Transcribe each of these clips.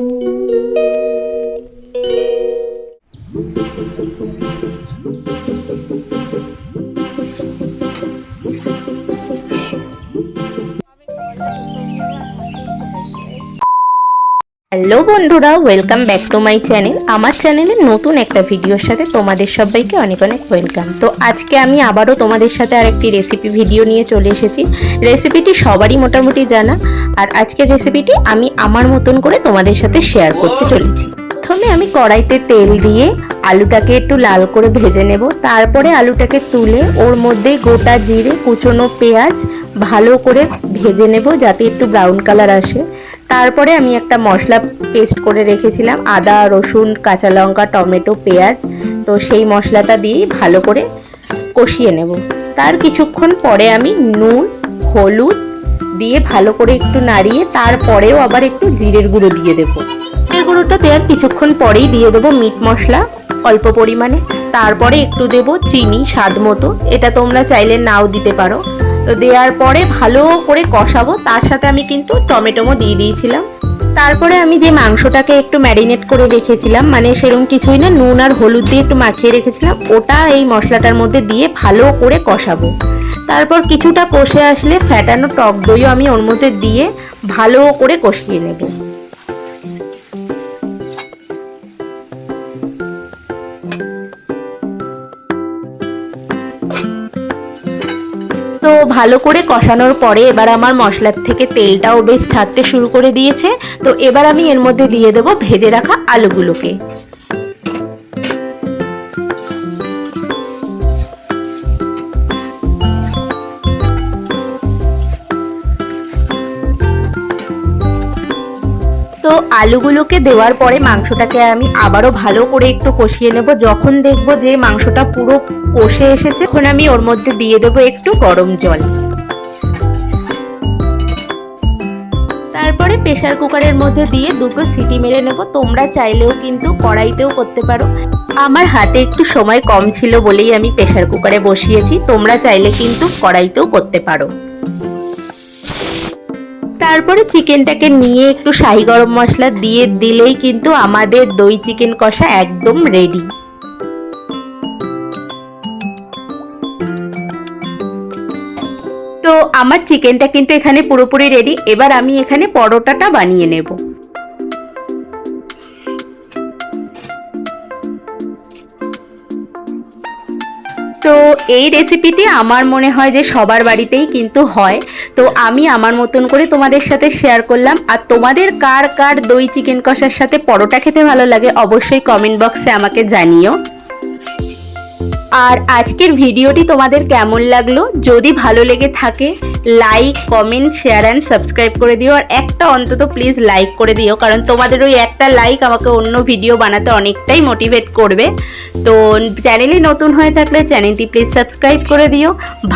Hello বন্ধুরা, welcome back to my channel. আমার চ্যানেলে নতুন একটা ভিডিওর সাথে তোমাদের সবাইকে অনেক অনেক ওয়েলকাম। তো আজকে আমি আবারও তোমাদের সাথে আরেকটি রেসিপি ভিডিও নিয়ে চলে এসেছি। রেসিপিটি সবারই মোটামুটি জানা, আর আজকের রেসিপিটি আমি আমার মতন করে তোমাদের সাথে শেয়ার করতে চলেছি। প্রথমে আমি কড়াইতে তেল দিয়ে আলুটাকে একটু লাল করে ভেজে নেব। তারপরে আলুটাকে তুলে ওর মধ্যে গোটা জিরে, কুচনো পেঁয়াজ ভালো করে ভেজে নেব যাতে একটু ব্রাউন কালার আসে। তারপরে আমি একটা মশলা পেস্ট করে রেখেছিলাম, আদা, রসুন, কাঁচা লঙ্কা, টমেটো, পেঁয়াজ। তো সেই মশলাটা দিয়ে ভালো করে কষিয়ে নেব। তার কিছুক্ষণ পরে আমি নুন, হলুদ দিয়ে ভালো করে একটু নাড়িয়ে তারপরেও আবার একটু জিরের গুঁড়ো দিয়ে দেবো। জিরের গুঁড়োটা দেওয়ার কিছুক্ষণ পরেই দিয়ে দেবো মিট মশলা অল্প পরিমাণে। তারপরে একটু দেবো চিনি স্বাদ মতো, এটা তোমরা চাইলে নাও দিতে পারো। তো দেওয়ার পরে ভালো করে কষাবো। তার সাথে আমি কিন্তু টমেটোও দিয়ে দিয়েছিলাম। তারপরে আমি যে মাংসটাকে একটু ম্যারিনেট করে রেখেছিলাম, মানে সেরকম কিছুই না, নুন আর হলুদ দিয়ে একটু মাখিয়ে রেখেছিলাম, ওটা এই মশলাটার মধ্যে দিয়ে ভালো করে কষাবো। তারপর কিছুটা কষে আসলে ফ্যাটানো টক দইও আমি ওর মধ্যে দিয়ে ভালো করে কষিয়ে নেব। তো ভালো করে কষানোর পরে এবার আমার মশলার থেকে তেলটাও বেশ ছাড়তে শুরু করে দিয়েছে। তো এবার আমি এর মধ্যে দিয়ে দেবো ভেজে রাখা আলুগুলোকে। তো আলুগুলোকে দেওয়ার পরে মাংসটাকে আমি আবারও ভালো করে একটু কষিয়ে নেব। যখন দেখব যে মাংসটা পুরো কষে এসেছে, তখন আমি ওর মধ্যে দিয়ে দেবো একটু গরম জল। তারপরে প্রেসার কুকারের মধ্যে দিয়ে দুটো সিটি মেরে নেব। তোমরা চাইলেও কিন্তু কড়াইতেও করতে পারো। আমার হাতে একটু সময় কম ছিল বলেই আমি প্রেসার কুকারে বসিয়েছি, তোমরা চাইলে কিন্তু কড়াইতেও করতে পারো। তারপরে চিকেনটাকে নিয়ে একটু শাহি গরম মশলা দিয়ে দিলেই কিন্তু আমাদের দই চিকেন কষা একদম রেডি। তো আমার চিকেনটা কিন্তু এখানে পুরোপুরি রেডি। এবার আমি এখানে পরোটাটা বানিয়ে নেব। তো এই রেসিপিটি আমার মনে হয় যে সবার বাড়িতেই কিন্তু হয়। তো আমি আমার মতন করে তোমাদের সাথে শেয়ার করলাম। আর তোমাদের কার কার দই চিকেন কষার সাথে পরোটা খেতে ভালো লাগে অবশ্যই কমেন্ট বক্সে আমাকে জানিও। আর আজকের ভিডিওটি তোমাদের কেমন লাগলো, যদি ভালো লেগে থাকে like, comment, share and subscribe করে দিও। আর একটা অন্তত প্লিজ লাইক করে দিও, কারণ তোমাদের ওই একটা লাইক আমাকে অন্য ভিডিও বানাতে অনেকটাই মোটিভেট করবে। তো চ্যানেলে নতুন হয়ে থাকলে চ্যানেলটি প্লিজ সাবস্ক্রাইব করে দিও।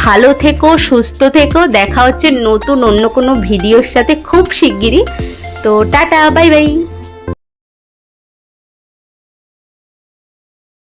ভালো থেকো, সুস্থ থেকো। দেখা হচ্ছে নতুন অন্য কোনো ভিডিওর সাথে খুব শিগগিরই। তো টাটা, বাই বাই।